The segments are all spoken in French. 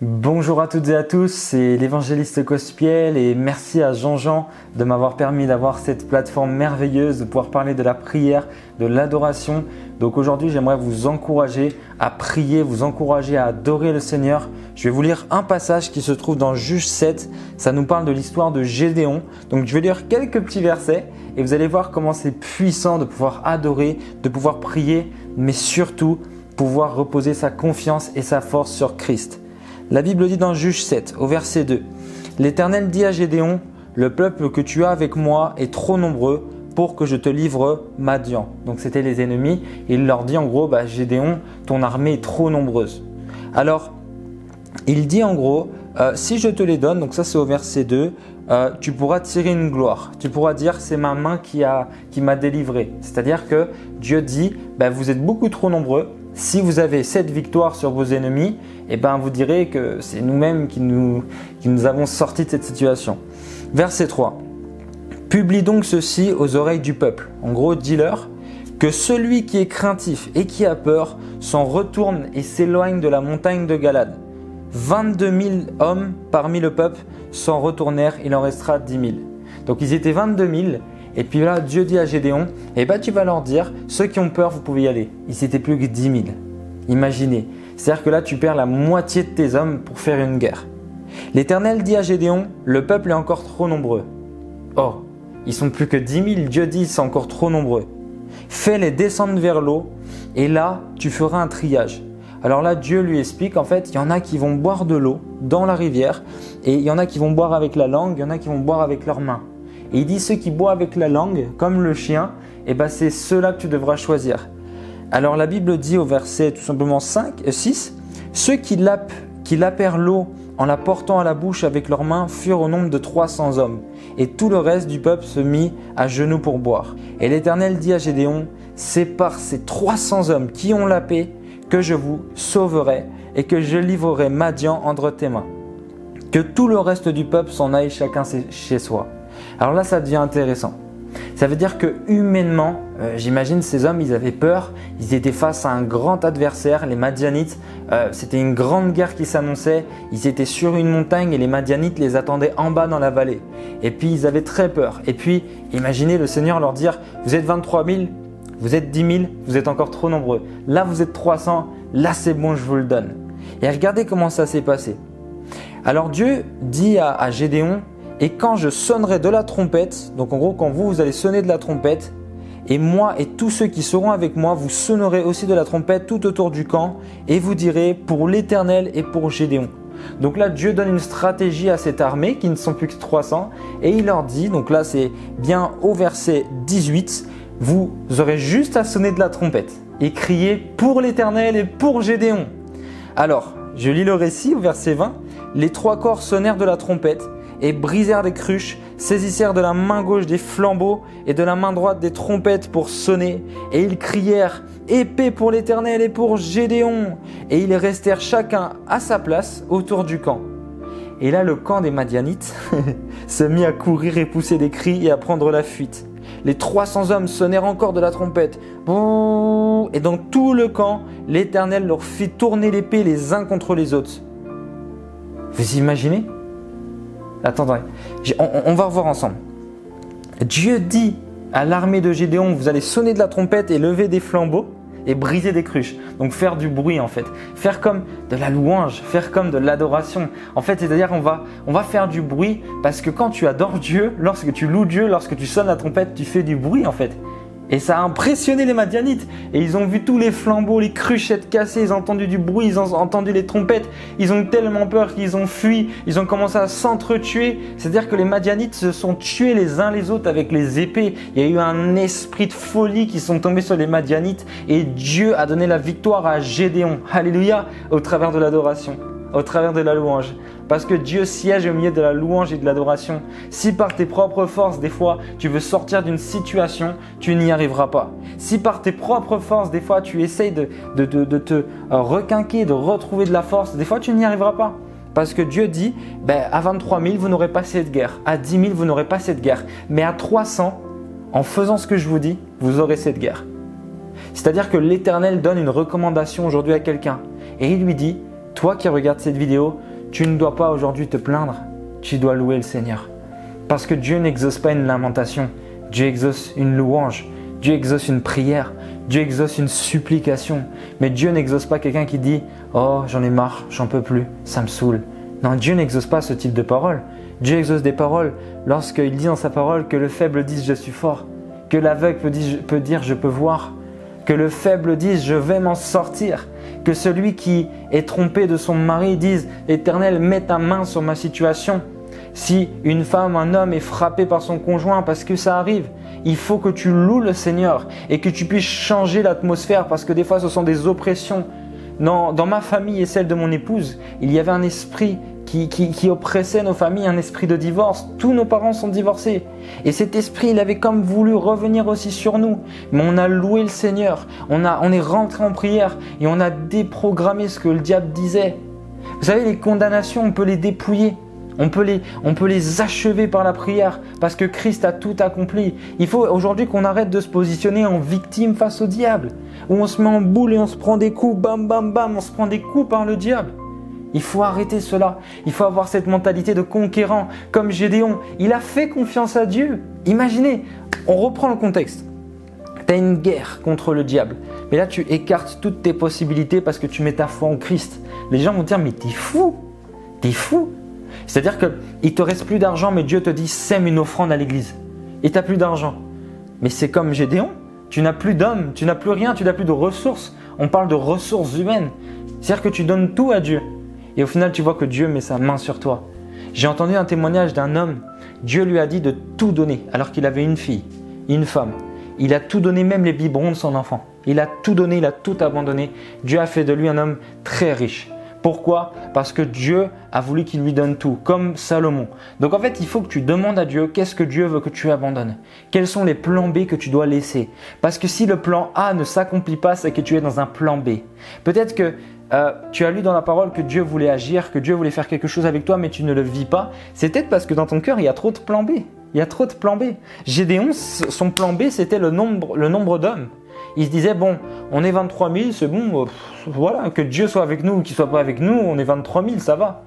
Bonjour à toutes et à tous, c'est l'évangéliste Cospiel et merci à Jean-Jean de m'avoir permis d'avoir cette plateforme merveilleuse, de pouvoir parler de la prière, de l'adoration. Donc aujourd'hui, j'aimerais vous encourager à prier, vous encourager à adorer le Seigneur. Je vais vous lire un passage qui se trouve dans Juge 7. Ça nous parle de l'histoire de Gédéon. Donc je vais lire quelques petits versets et vous allez voir comment c'est puissant de pouvoir adorer, de pouvoir prier, mais surtout pouvoir reposer sa confiance et sa force sur Christ. La Bible dit dans Juge 7, au verset 2, « L'Éternel dit à Gédéon, le peuple que tu as avec moi est trop nombreux pour que je te livre Madian. » Donc c'était les ennemis. Il leur dit en gros, « Gédéon, ton armée est trop nombreuse. » Alors, il dit en gros, « Si je te les donne, donc ça c'est au verset 2, tu pourras tirer une gloire. Tu pourras dire, c'est ma main qui m'a délivré. » C'est-à-dire que Dieu dit, vous êtes beaucoup trop nombreux. Si vous avez cette victoire sur vos ennemis, vous direz que c'est nous-mêmes qui nous avons sortis de cette situation. Verset 3. « Publie donc ceci aux oreilles du peuple. » En gros, dis-leur que celui qui est craintif et qui a peur s'en retourne et s'éloigne de la montagne de Galad. 22 000 hommes parmi le peuple s'en retournèrent, il en restera 10 000. Donc ils étaient 22 000. Et puis là, Dieu dit à Gédéon, tu vas leur dire, ceux qui ont peur, vous pouvez y aller. Ils n'étaient plus que 10 000. Imaginez. C'est-à-dire que là, tu perds la moitié de tes hommes pour faire une guerre. L'Éternel dit à Gédéon, le peuple est encore trop nombreux. Oh, ils sont plus que 10 000, Dieu dit, c'est encore trop nombreux. Fais-les descendre vers l'eau et là, tu feras un triage. Alors là, Dieu lui explique, en fait, il y en a qui vont boire de l'eau dans la rivière et il y en a qui vont boire avec la langue, il y en a qui vont boire avec leurs mains. Et il dit ceux qui boivent avec la langue, comme le chien, c'est ceux-là que tu devras choisir. Alors la Bible dit au verset tout simplement 6, ceux qui lapèrent l'eau en la portant à la bouche avec leurs mains furent au nombre de 300 hommes. Et tout le reste du peuple se mit à genoux pour boire. Et l'Éternel dit à Gédéon, c'est par ces 300 hommes qui ont lapé que je vous sauverai et que je livrerai Madian entre tes mains. Que tout le reste du peuple s'en aille chacun chez soi. Alors là, ça devient intéressant. Ça veut dire que humainement, j'imagine ces hommes, ils avaient peur. Ils étaient face à un grand adversaire, les Madianites. C'était une grande guerre qui s'annonçait. Ils étaient sur une montagne et les Madianites les attendaient en bas dans la vallée. Et puis, ils avaient très peur. Et puis, imaginez le Seigneur leur dire, vous êtes 23 000, vous êtes 10 000, vous êtes encore trop nombreux. Là, vous êtes 300, là, c'est bon, je vous le donne. Et regardez comment ça s'est passé. Alors Dieu dit à Gédéon, et quand je sonnerai de la trompette, donc en gros quand vous allez sonner de la trompette, et moi et tous ceux qui seront avec moi, vous sonnerez aussi de la trompette tout autour du camp, et vous direz pour l'Éternel et pour Gédéon. Donc là Dieu donne une stratégie à cette armée qui ne sont plus que 300, et il leur dit, donc là c'est bien au verset 18, vous aurez juste à sonner de la trompette, et crier pour l'Éternel et pour Gédéon. Alors, je lis le récit au verset 20, les trois corps sonnèrent de la trompette, et brisèrent des cruches, saisissèrent de la main gauche des flambeaux et de la main droite des trompettes pour sonner. Et ils crièrent « Épée pour l'Éternel et pour Gédéon !» Et ils restèrent chacun à sa place autour du camp. Et là, le camp des Madianites se mit à courir et pousser des cris et à prendre la fuite. Les 300 hommes sonnèrent encore de la trompette. Et dans tout le camp, l'Éternel leur fit tourner l'épée les uns contre les autres. Vous imaginez ? Attendez, on va revoir ensemble. Dieu dit à l'armée de Gédéon, vous allez sonner de la trompette et lever des flambeaux et briser des cruches. Donc faire du bruit en fait. Faire comme de la louange, faire comme de l'adoration. En fait, c'est-à-dire on va faire du bruit parce que quand tu adores Dieu, lorsque tu loues Dieu, lorsque tu sonnes la trompette, tu fais du bruit en fait. Et ça a impressionné les Madianites. Et ils ont vu tous les flambeaux, les cruchettes cassées, ils ont entendu du bruit, ils ont entendu les trompettes. Ils ont eu tellement peur qu'ils ont fui, ils ont commencé à s'entretuer. C'est-à-dire que les Madianites se sont tués les uns les autres avec les épées. Il y a eu un esprit de folie qui sont tombés sur les Madianites. Et Dieu a donné la victoire à Gédéon. Alléluia, au travers de l'adoration, au travers de la louange. Parce que Dieu siège au milieu de la louange et de l'adoration. Si par tes propres forces, des fois, tu veux sortir d'une situation, tu n'y arriveras pas. Si par tes propres forces, des fois, tu essayes de te requinquer, de retrouver de la force, des fois, tu n'y arriveras pas. Parce que Dieu dit, à 23 000, vous n'aurez pas cette guerre. À 10 000, vous n'aurez pas cette guerre. Mais à 300, en faisant ce que je vous dis, vous aurez cette guerre. C'est-à-dire que l'Éternel donne une recommandation aujourd'hui à quelqu'un. Et il lui dit, toi qui regardes cette vidéo, tu ne dois pas aujourd'hui te plaindre, tu dois louer le Seigneur. Parce que Dieu n'exauce pas une lamentation, Dieu exauce une louange, Dieu exauce une prière, Dieu exauce une supplication. Mais Dieu n'exauce pas quelqu'un qui dit « Oh, j'en ai marre, j'en peux plus, ça me saoule ». Non, Dieu n'exauce pas ce type de paroles. Dieu exauce des paroles lorsqu'il dit dans sa parole que le faible dise « Je suis fort », que l'aveugle peut dire « Je peux voir », que le faible dise « Je vais m'en sortir », que celui qui est trompé de son mari dise « Éternel, mets ta main sur ma situation ». Si une femme, un homme est frappé par son conjoint, parce que ça arrive, il faut que tu loues le Seigneur et que tu puisses changer l'atmosphère parce que des fois ce sont des oppressions. Dans ma famille et celle de mon épouse, il y avait un esprit qui oppressait nos familles, un esprit de divorce. Tous nos parents sont divorcés. Et cet esprit, il avait comme voulu revenir aussi sur nous. Mais on a loué le Seigneur, on est rentré en prière et on a déprogrammé ce que le diable disait. Vous savez, les condamnations, on peut les dépouiller. On peut les achever par la prière parce que Christ a tout accompli. Il faut aujourd'hui qu'on arrête de se positionner en victime face au diable, où on se met en boule et on se prend des coups, bam, bam, bam, on se prend des coups par le diable. Il faut arrêter cela. Il faut avoir cette mentalité de conquérant, comme Gédéon. Il a fait confiance à Dieu. Imaginez, on reprend le contexte. Tu as une guerre contre le diable, mais là tu écartes toutes tes possibilités parce que tu mets ta foi en Christ. Les gens vont te dire, mais t'es fou, t'es fou. C'est-à-dire qu'il ne te reste plus d'argent, mais Dieu te dit sème une offrande à l'église. Et tu n'as plus d'argent. Mais c'est comme Gédéon, tu n'as plus d'hommes, tu n'as plus rien, tu n'as plus de ressources. On parle de ressources humaines. C'est-à-dire que tu donnes tout à Dieu. Et au final, tu vois que Dieu met sa main sur toi. J'ai entendu un témoignage d'un homme. Dieu lui a dit de tout donner alors qu'il avait une fille, une femme. Il a tout donné, même les biberons de son enfant. Il a tout donné, il a tout abandonné. Dieu a fait de lui un homme très riche. Pourquoi? Parce que Dieu a voulu qu'il lui donne tout, comme Salomon. Donc en fait, il faut que tu demandes à Dieu qu'est-ce que Dieu veut que tu abandonnes. Quels sont les plans B que tu dois laisser? Parce que si le plan A ne s'accomplit pas, c'est que tu es dans un plan B. Peut-être que tu as lu dans la parole que Dieu voulait agir, que Dieu voulait faire quelque chose avec toi, mais tu ne le vis pas. C'est peut-être parce que dans ton cœur, il y a trop de plans B. Il y a trop de plans B. Gédéon, son plan B, c'était le nombre d'hommes. Il se disait, bon, on est 23 000, c'est bon, voilà, que Dieu soit avec nous ou qu'il ne soit pas avec nous, on est 23 000, ça va.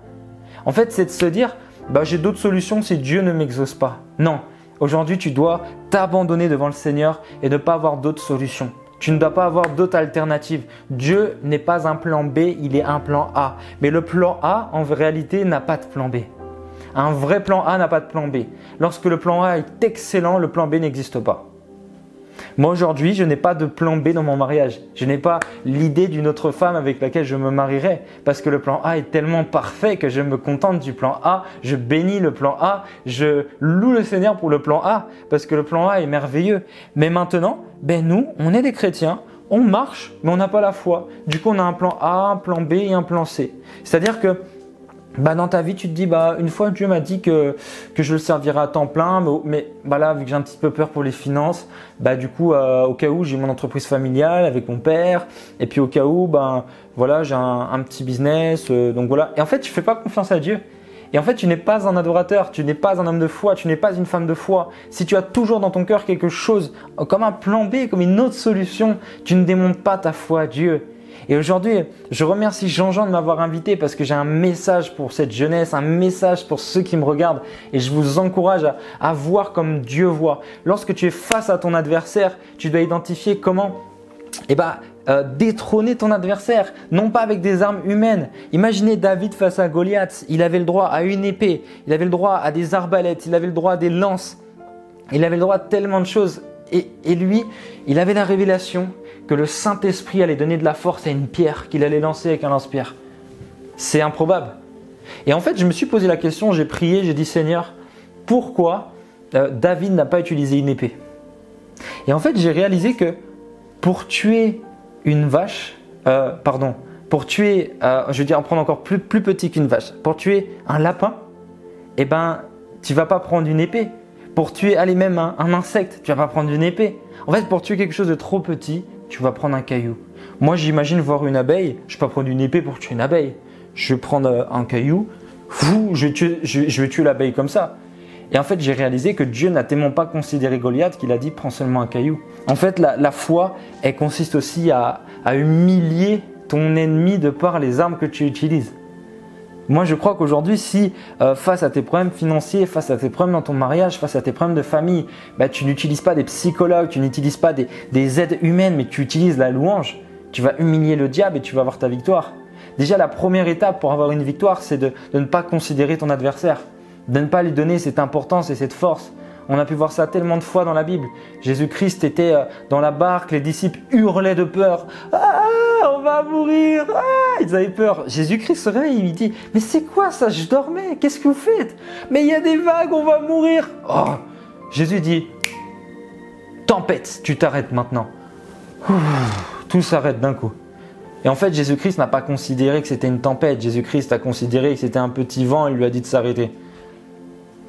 En fait, c'est de se dire, j'ai d'autres solutions si Dieu ne m'exauce pas. Non, aujourd'hui, tu dois t'abandonner devant le Seigneur et ne pas avoir d'autres solutions. Tu ne dois pas avoir d'autres alternatives. Dieu n'est pas un plan B, il est un plan A. Mais le plan A, en réalité, n'a pas de plan B. Un vrai plan A n'a pas de plan B. Lorsque le plan A est excellent, le plan B n'existe pas. Moi aujourd'hui, je n'ai pas de plan B dans mon mariage. Je n'ai pas l'idée d'une autre femme avec laquelle je me marierai parce que le plan A est tellement parfait que je me contente du plan A, je bénis le plan A, je loue le Seigneur pour le plan A parce que le plan A est merveilleux. Mais maintenant, nous, on est des chrétiens, on marche, mais on n'a pas la foi. Du coup, on a un plan A, un plan B et un plan C. C'est-à-dire que dans ta vie, tu te dis, une fois Dieu m'a dit que je le servirai à temps plein, mais là, vu que j'ai un petit peu peur pour les finances, du coup, au cas où j'ai mon entreprise familiale avec mon père, et puis au cas où, voilà, j'ai un petit business, donc voilà. Et en fait, tu fais pas confiance à Dieu. Et en fait, tu n'es pas un adorateur, tu n'es pas un homme de foi, tu n'es pas une femme de foi. Si tu as toujours dans ton cœur quelque chose, comme un plan B, comme une autre solution, tu ne démontes pas ta foi à Dieu. Et aujourd'hui, je remercie Jean-Jean de m'avoir invité parce que j'ai un message pour cette jeunesse, un message pour ceux qui me regardent et je vous encourage à voir comme Dieu voit. Lorsque tu es face à ton adversaire, tu dois identifier comment détrôner ton adversaire, non pas avec des armes humaines. Imaginez David face à Goliath, il avait le droit à une épée, il avait le droit à des arbalètes, il avait le droit à des lances, il avait le droit à tellement de choses. Et lui, il avait la révélation que le Saint-Esprit allait donner de la force à une pierre qu'il allait lancer avec un lance-pierre. C'est improbable. Et en fait, je me suis posé la question, j'ai prié, j'ai dit Seigneur, pourquoi David n'a pas utilisé une épée? Et en fait, j'ai réalisé que pour tuer une vache, pour tuer, prendre encore plus petit qu'une vache, pour tuer un lapin, tu ne vas pas prendre une épée. Pour tuer, même un insecte, tu ne vas pas prendre une épée. En fait, pour tuer quelque chose de trop petit, tu vas prendre un caillou. Moi, j'imagine voir une abeille, je ne vais pas prendre une épée pour tuer une abeille. Je vais prendre un caillou, je vais tuer l'abeille comme ça. Et en fait, j'ai réalisé que Dieu n'a tellement pas considéré Goliath qu'il a dit « prends seulement un caillou ». En fait, la foi, elle consiste aussi à humilier ton ennemi de par les armes que tu utilises. Moi, je crois qu'aujourd'hui, si face à tes problèmes financiers, face à tes problèmes dans ton mariage, face à tes problèmes de famille, tu n'utilises pas des psychologues, tu n'utilises pas des aides humaines, mais tu utilises la louange, tu vas humilier le diable et tu vas avoir ta victoire. Déjà, la première étape pour avoir une victoire, c'est de ne pas considérer ton adversaire, de ne pas lui donner cette importance et cette force. On a pu voir ça tellement de fois dans la Bible. Jésus-Christ était dans la barque, les disciples hurlaient de peur. Ah, on va mourir. Ah, ils avaient peur. Jésus-Christ se réveille, il dit, mais c'est quoi ça? Je dormais. Qu'est-ce que vous faites? Mais il y a des vagues, on va mourir. Oh. Jésus dit, tempête, tu t'arrêtes maintenant. Tout s'arrête d'un coup. Et en fait, Jésus-Christ n'a pas considéré que c'était une tempête. Jésus-Christ a considéré que c'était un petit vent et il lui a dit de s'arrêter.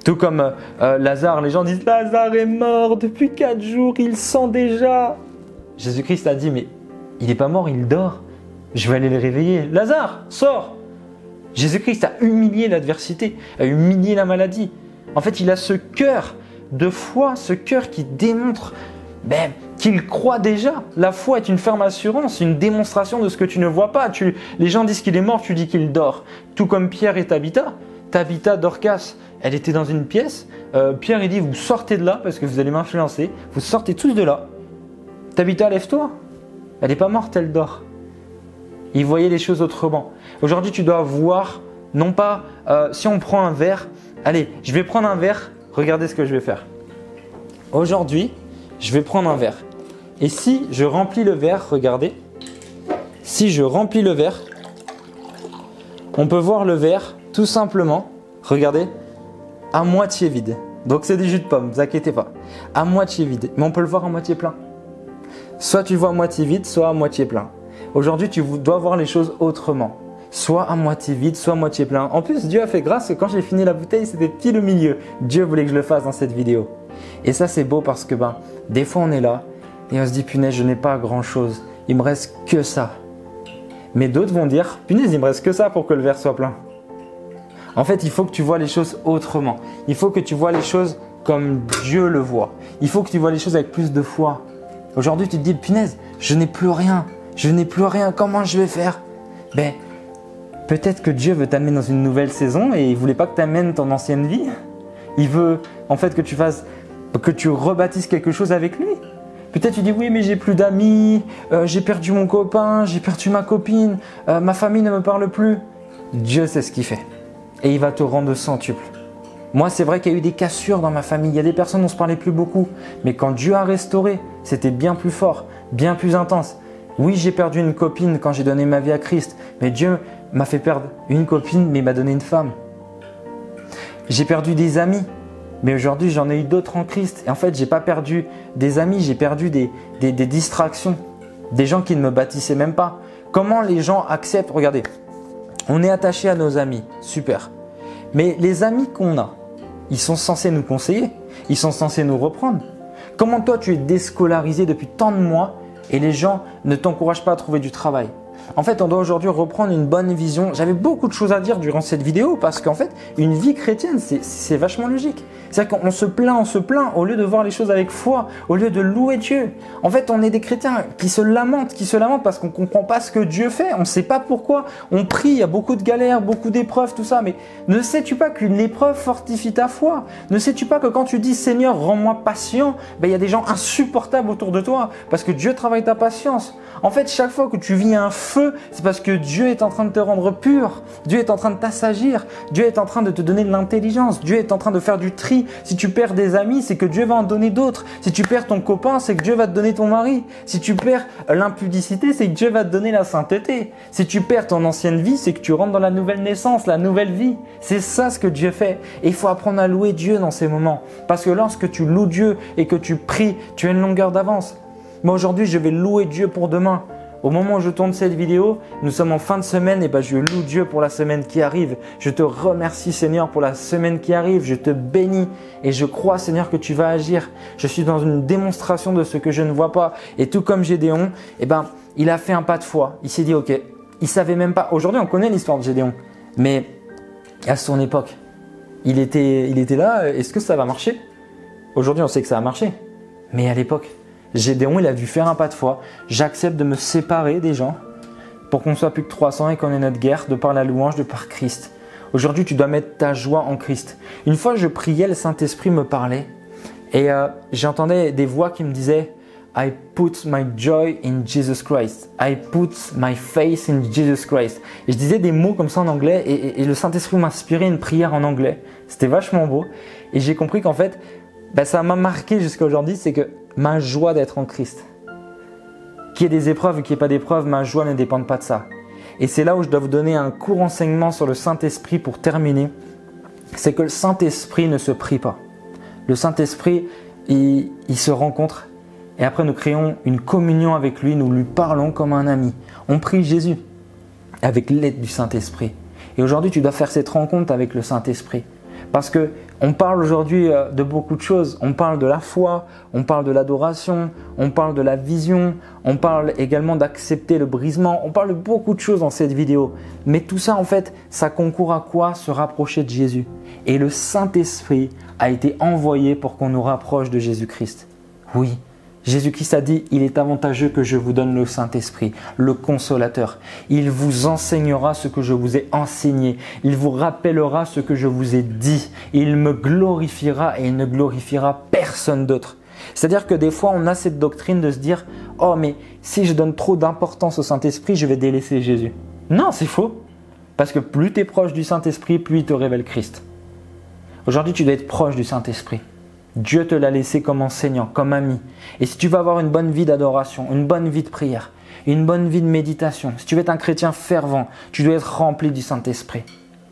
Tout comme Lazare, les gens disent « Lazare est mort depuis 4 jours, il sent déjà ». Jésus-Christ a dit « Mais il n'est pas mort, il dort. Je vais aller le réveiller. Lazare, sors !» Jésus-Christ a humilié l'adversité, a humilié la maladie. En fait, il a ce cœur de foi, ce cœur qui démontre qu'il croit déjà. La foi est une ferme assurance, une démonstration de ce que tu ne vois pas. Les gens disent qu'il est mort, tu dis qu'il dort. Tout comme Pierre et Tabitha. Tabitha, Dorcas, elle était dans une pièce. Pierre, il dit, vous sortez de là parce que vous allez m'influencer. Vous sortez tous de là. Tabitha, lève-toi. Elle n'est pas morte, elle dort. Il voyait les choses autrement. Aujourd'hui, tu dois voir, non pas si on prend un verre. Allez, je vais prendre un verre. Regardez ce que je vais faire. Aujourd'hui, je vais prendre un verre. Et si je remplis le verre, regardez. Si je remplis le verre, on peut voir le verre tout simplement, regardez, à moitié vide. Donc c'est du jus de pomme, ne vous inquiétez pas. À moitié vide, mais on peut le voir à moitié plein. Soit tu vois à moitié vide, soit à moitié plein. Aujourd'hui, tu dois voir les choses autrement. Soit à moitié vide, soit à moitié plein. En plus, Dieu a fait grâce que quand j'ai fini la bouteille, c'était pile au milieu. Dieu voulait que je le fasse dans cette vidéo. Et ça, c'est beau parce que des fois, on est là et on se dit, punaise, je n'ai pas grand-chose. Il me reste que ça. Mais d'autres vont dire, punaise, il me reste que ça pour que le verre soit plein. En fait, il faut que tu vois les choses autrement. Il faut que tu vois les choses comme Dieu le voit. Il faut que tu vois les choses avec plus de foi. Aujourd'hui, tu te dis, punaise, je n'ai plus rien. Je n'ai plus rien. Comment je vais faire? Peut-être que Dieu veut t'amener dans une nouvelle saison et il ne voulait pas que tu amènes ton ancienne vie. Il veut en fait que tu rebâtisses quelque chose avec lui. Peut-être tu dis, oui, mais j'ai plus d'amis, j'ai perdu mon copain, j'ai perdu ma copine, ma famille ne me parle plus. Dieu sait ce qu'il fait. Et il va te rendre au centuple. Moi, c'est vrai qu'il y a eu des cassures dans ma famille. Il y a des personnes dont on ne se parlait plus beaucoup. Mais quand Dieu a restauré, c'était bien plus fort, bien plus intense. Oui, j'ai perdu une copine quand j'ai donné ma vie à Christ. Mais Dieu m'a fait perdre une copine, mais il m'a donné une femme. J'ai perdu des amis. Mais aujourd'hui, j'en ai eu d'autres en Christ. Et en fait, je n'ai pas perdu des amis, j'ai perdu des distractions. Des gens qui ne me bâtissaient même pas. Comment les gens acceptent? Regardez, on est attaché à nos amis. Super. Mais les amis qu'on a, ils sont censés nous conseiller. Ils sont censés nous reprendre. Comment toi, tu es déscolarisé depuis tant de mois et les gens ne t'encouragent pas à trouver du travail? En fait, on doit aujourd'hui reprendre une bonne vision. J'avais beaucoup de choses à dire durant cette vidéo parce qu'en fait, une vie chrétienne, c'est vachement logique. C'est-à-dire qu'on se plaint au lieu de voir les choses avec foi, au lieu de louer Dieu. En fait, on est des chrétiens qui se lamentent parce qu'on ne comprend pas ce que Dieu fait. On ne sait pas pourquoi. On prie, il y a beaucoup de galères, beaucoup d'épreuves, tout ça. Mais ne sais-tu pas qu'une épreuve fortifie ta foi? Ne sais-tu pas que quand tu dis « Seigneur, rends-moi patient », il y a des gens insupportables autour de toi parce que Dieu travaille ta patience. En fait, chaque fois que tu vis un feu, c'est parce que Dieu est en train de te rendre pur. Dieu est en train de t'assagir. Dieu est en train de te donner de l'intelligence. Dieu est en train de faire du tri. Si tu perds des amis, c'est que Dieu va en donner d'autres. Si tu perds ton copain, c'est que Dieu va te donner ton mari. Si tu perds l'impudicité, c'est que Dieu va te donner la sainteté. Si tu perds ton ancienne vie, c'est que tu rentres dans la nouvelle naissance, la nouvelle vie. C'est ça ce que Dieu fait. Et il faut apprendre à louer Dieu dans ces moments. Parce que lorsque tu loues Dieu et que tu pries, tu as une longueur d'avance. Moi aujourd'hui, je vais louer Dieu pour demain. Au moment où je tourne cette vidéo, nous sommes en fin de semaine et je loue Dieu pour la semaine qui arrive. Je te remercie Seigneur pour la semaine qui arrive. Je te bénis et je crois Seigneur que tu vas agir. Je suis dans une démonstration de ce que je ne vois pas. Et tout comme Gédéon, il a fait un pas de foi. Il s'est dit ok, il savait même pas. Aujourd'hui, on connaît l'histoire de Gédéon, mais à son époque, il était là. Est-ce que ça va marcher? Aujourd'hui, on sait que ça a marché, mais à l'époque, Gédéon, il a dû faire un pas de foi. J'accepte de me séparer des gens pour qu'on soit plus que 300 et qu'on ait notre guerre de par la louange, de par Christ. Aujourd'hui, tu dois mettre ta joie en Christ. Une fois, je priais, le Saint-Esprit me parlait et j'entendais des voix qui me disaient « I put my joy in Jesus Christ. I put my faith in Jesus Christ. » Et je disais des mots comme ça en anglais et le Saint-Esprit m'inspirait une prière en anglais. C'était vachement beau et j'ai compris qu'en fait, ça m'a marqué jusqu'à aujourd'hui, c'est que ma joie d'être en Christ. Qu'il y ait des épreuves ou qu'il n'y ait pas d'épreuves, ma joie ne dépend pas de ça. Et c'est là où je dois vous donner un court enseignement sur le Saint-Esprit pour terminer. C'est que le Saint-Esprit ne se prie pas. Le Saint-Esprit, il se rencontre et après nous créons une communion avec lui, nous lui parlons comme un ami. On prie Jésus avec l'aide du Saint-Esprit. Et aujourd'hui, tu dois faire cette rencontre avec le Saint-Esprit. Parce qu'on parle aujourd'hui de beaucoup de choses. On parle de la foi, on parle de l'adoration, on parle de la vision, on parle également d'accepter le brisement. On parle de beaucoup de choses dans cette vidéo. Mais tout ça, en fait, ça concourt à quoi? Se rapprocher de Jésus. Et le Saint-Esprit a été envoyé pour qu'on nous rapproche de Jésus-Christ. Oui. Jésus-Christ a dit, il est avantageux que je vous donne le Saint-Esprit, le Consolateur. Il vous enseignera ce que je vous ai enseigné. Il vous rappellera ce que je vous ai dit. Il me glorifiera et il ne glorifiera personne d'autre. C'est-à-dire que des fois, on a cette doctrine de se dire, oh mais si je donne trop d'importance au Saint-Esprit, je vais délaisser Jésus. Non, c'est faux. Parce que plus tu es proche du Saint-Esprit, plus il te révèle Christ. Aujourd'hui, tu dois être proche du Saint-Esprit. Dieu te l'a laissé comme enseignant, comme ami. Et si tu veux avoir une bonne vie d'adoration, une bonne vie de prière, une bonne vie de méditation, si tu veux être un chrétien fervent, tu dois être rempli du Saint-Esprit.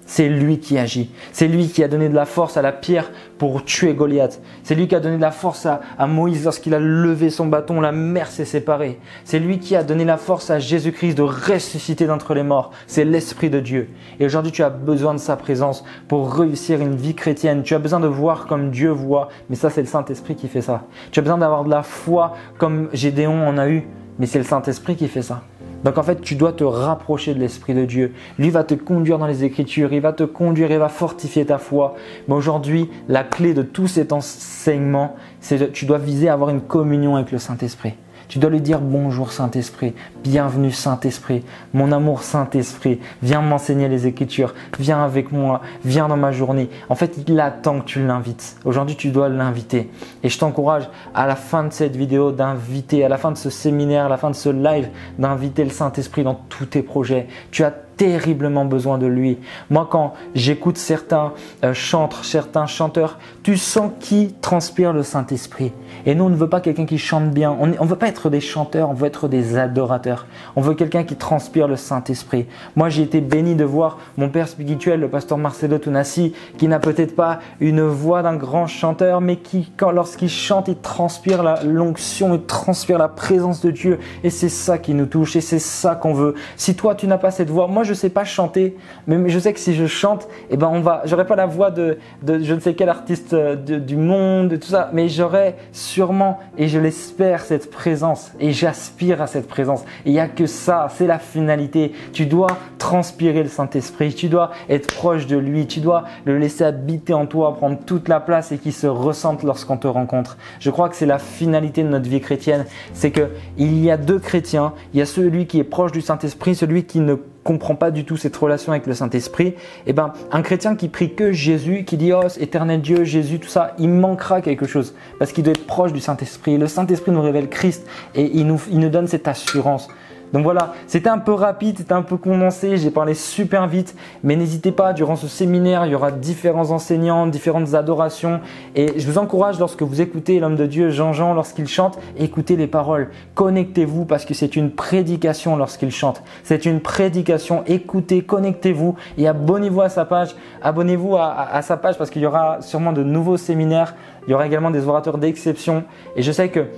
C'est lui qui agit. C'est lui qui a donné de la force à la pierre pour tuer Goliath. C'est lui qui a donné de la force à Moïse lorsqu'il a levé son bâton, la mer s'est séparée. C'est lui qui a donné la force à Jésus-Christ de ressusciter d'entre les morts. C'est l'Esprit de Dieu. Et aujourd'hui, tu as besoin de sa présence pour réussir une vie chrétienne. Tu as besoin de voir comme Dieu voit, mais ça, c'est le Saint-Esprit qui fait ça. Tu as besoin d'avoir de la foi comme Gédéon en a eu, mais c'est le Saint-Esprit qui fait ça. Donc en fait, tu dois te rapprocher de l'Esprit de Dieu. Lui va te conduire dans les Écritures, il va te conduire, il va fortifier ta foi. Mais aujourd'hui, la clé de tout cet enseignement, c'est que tu dois viser à avoir une communion avec le Saint-Esprit. Tu dois lui dire bonjour Saint-Esprit, bienvenue Saint-Esprit, mon amour Saint-Esprit, viens m'enseigner les Écritures, viens avec moi, viens dans ma journée. En fait, il attend que tu l'invites. Aujourd'hui, tu dois l'inviter. Et je t'encourage à la fin de cette vidéo d'inviter, à la fin de ce séminaire, à la fin de ce live, d'inviter le Saint-Esprit dans tous tes projets. Tu as terriblement besoin de lui. Moi, quand j'écoute certains chantres, certains chanteurs, tu sens qui transpire le Saint-Esprit. Et nous, on ne veut pas quelqu'un qui chante bien. On ne veut pas être des chanteurs, on veut être des adorateurs. On veut quelqu'un qui transpire le Saint-Esprit. Moi, j'ai été béni de voir mon père spirituel, le pasteur Marcelo Tounassi, qui n'a peut-être pas une voix d'un grand chanteur, mais qui, lorsqu'il chante, il transpire l'onction, il transpire la présence de Dieu. Et c'est ça qui nous touche et c'est ça qu'on veut. Si toi, tu n'as pas cette voix, moi, je ne sais pas chanter, mais je sais que si je chante, eh ben j'aurai pas la voix de je ne sais quel artiste du monde, tout ça, mais j'aurai sûrement, et je l'espère, cette présence, et j'aspire à cette présence. Et il n'y a que ça, c'est la finalité. Tu dois transpirer le Saint-Esprit, tu dois être proche de lui, tu dois le laisser habiter en toi, prendre toute la place et qu'il se ressente lorsqu'on te rencontre. Je crois que c'est la finalité de notre vie chrétienne, c'est qu'il y a deux chrétiens, il y a celui qui est proche du Saint-Esprit, celui qui ne comprend pas du tout cette relation avec le Saint-Esprit. Et ben, un chrétien qui prie que Jésus, qui dit « Oh, éternel Dieu, Jésus », tout ça, il manquera quelque chose parce qu'il doit être proche du Saint-Esprit. Le Saint-Esprit nous révèle Christ et il nous donne cette assurance. Donc voilà, c'était un peu rapide, c'était un peu condensé, j'ai parlé super vite, mais n'hésitez pas, durant ce séminaire, il y aura différents enseignants, différentes adorations et je vous encourage lorsque vous écoutez l'homme de Dieu, Jean-Jean, lorsqu'il chante, écoutez les paroles, connectez-vous parce que c'est une prédication lorsqu'il chante, c'est une prédication, écoutez, connectez-vous et abonnez-vous à sa page, à sa page parce qu'il y aura sûrement de nouveaux séminaires, il y aura également des orateurs d'exception et je sais que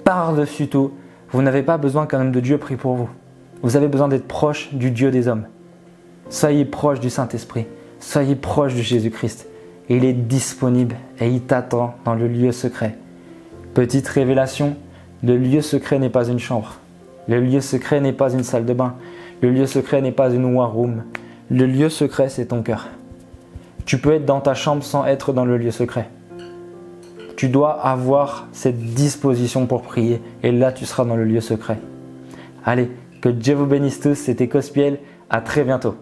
par-dessus tout, vous n'avez pas besoin qu'un homme de Dieu prie pour vous. Vous avez besoin d'être proche du Dieu des hommes. Soyez proche du Saint-Esprit. Soyez proche de Jésus-Christ. Il est disponible et il t'attend dans le lieu secret. Petite révélation, le lieu secret n'est pas une chambre. Le lieu secret n'est pas une salle de bain. Le lieu secret n'est pas une war room. Le lieu secret, c'est ton cœur. Tu peux être dans ta chambre sans être dans le lieu secret. Tu dois avoir cette disposition pour prier et là tu seras dans le lieu secret. Allez, Que Dieu vous bénisse tous, c'était Cospiel, à très bientôt.